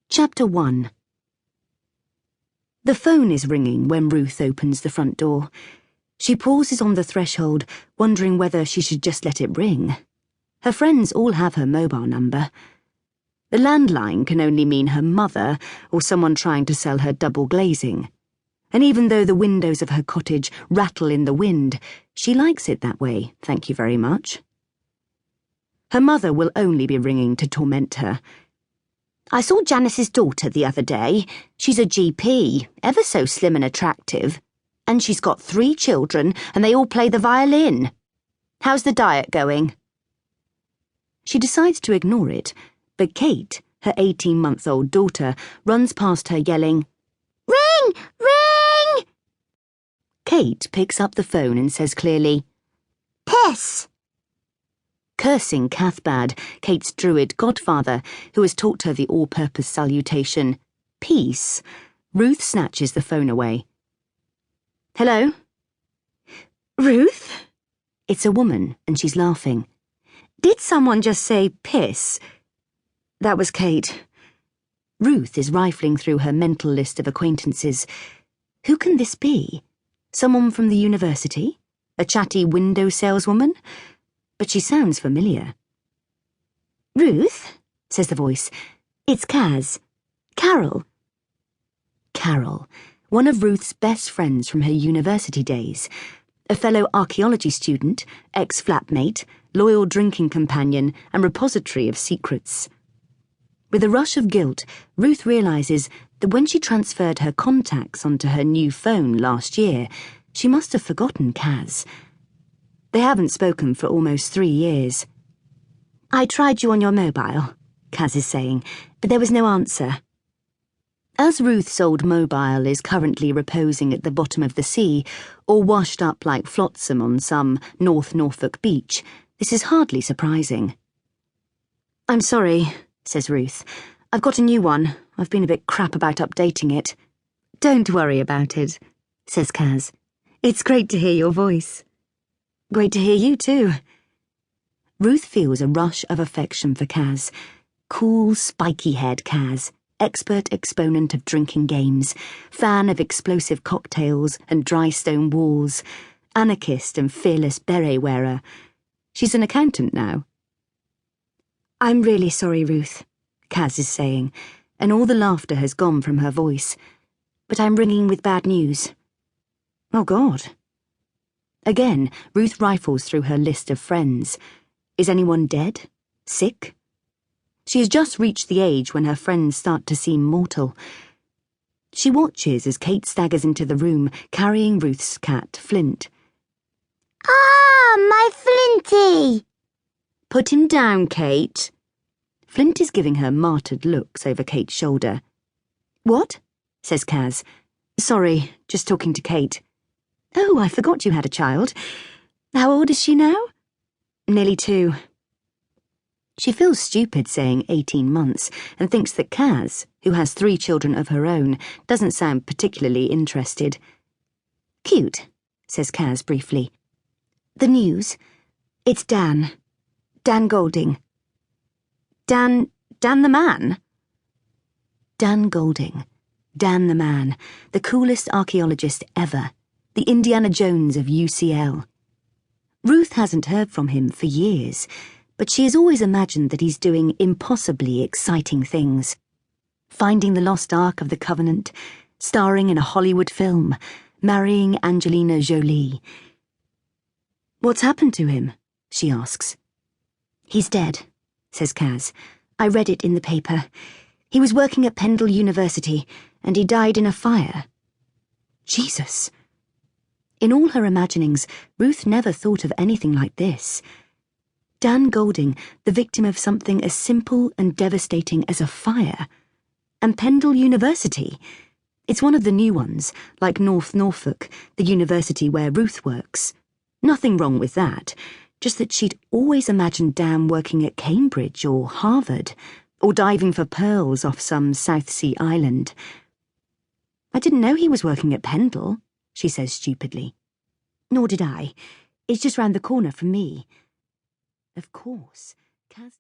Chapter 1. The phone is ringing when Ruth opens the front door. She pauses on the threshold, wondering whether she should just let it ring. Her friends all have her mobile number. The landline can only mean her mother or someone trying to sell her double glazing. And even though the windows of her cottage rattle in the wind, she likes it that way, thank you very much. Her mother will only be ringing to torment her. "I saw Janice's daughter the other day. She's a GP, ever so slim and attractive. And she's got 3 children, and they all play the violin. How's the diet going?" She decides to ignore it, but Kate, her 18-month-old daughter, runs past her yelling, "Ring! Ring!" Kate picks up the phone and says clearly, "Piss!" Cursing Cathbad, Kate's druid godfather, who has taught her the all-purpose salutation, "Peace," Ruth snatches the phone away. "Hello?" "Ruth?" It's a woman, and she's laughing. "Did someone just say piss?" That was Kate. Ruth is rifling through her mental list of acquaintances. Who can this be? Someone from the university? A chatty window saleswoman? But she sounds familiar. "Ruth," says the voice. "It's Kaz. Carol." Carol, one of Ruth's best friends from her university days. A fellow archaeology student, ex-flatmate, loyal drinking companion, and repository of secrets. With a rush of guilt, Ruth realizes that when she transferred her contacts onto her new phone last year, she must have forgotten Kaz. They haven't spoken for almost 3 years. "I tried you on your mobile," Kaz is saying, "but there was no answer." As Ruth's old mobile is currently reposing at the bottom of the sea, or washed up like flotsam on some North Norfolk beach, this is hardly surprising. "I'm sorry," says Ruth. "I've got a new one. I've been a bit crap about updating it." "Don't worry about it," says Kaz. "It's great to hear your voice." "Great to hear you too." Ruth feels a rush of affection for Kaz. Cool, spiky-haired Kaz, expert exponent of drinking games, fan of explosive cocktails and dry stone walls, anarchist and fearless beret wearer. She's an accountant now. "I'm really sorry, Ruth," Kaz is saying, and all the laughter has gone from her voice. "But I'm ringing with bad news." "Oh, God." Again, Ruth rifles through her list of friends. Is anyone dead? Sick? She has just reached the age when her friends start to seem mortal. She watches as Kate staggers into the room, carrying Ruth's cat, Flint. "Ah, my Flinty!" "Put him down, Kate." Flint is giving her martyred looks over Kate's shoulder. "What?" says Kaz. "Sorry, just talking to Kate." "Oh, I forgot you had a child. How old is she now?" "Nearly 2. She feels stupid saying 18 months and thinks that Kaz, who has 3 children of her own, doesn't sound particularly interested. "Cute," says Kaz briefly. "The news? It's Dan. Dan Golding." Dan the man?" Dan Golding. Dan the man, the coolest archaeologist ever. The Indiana Jones of UCL. Ruth hasn't heard from him for years, but she has always imagined that he's doing impossibly exciting things. Finding the lost Ark of the Covenant, starring in a Hollywood film, marrying Angelina Jolie. "What's happened to him?" she asks. "He's dead," says Kaz. "I read it in the paper. He was working at Pendle University, and he died in a fire." Jesus! In all her imaginings, Ruth never thought of anything like this. Dan Golding, the victim of something as simple and devastating as a fire. And Pendle University. It's one of the new ones, like North Norfolk, the university where Ruth works. Nothing wrong with that, just that she'd always imagined Dan working at Cambridge or Harvard, or diving for pearls off some South Sea island. "I didn't know he was working at Pendle," she says stupidly. "Nor did I. It's just round the corner from me." Of course, Kaz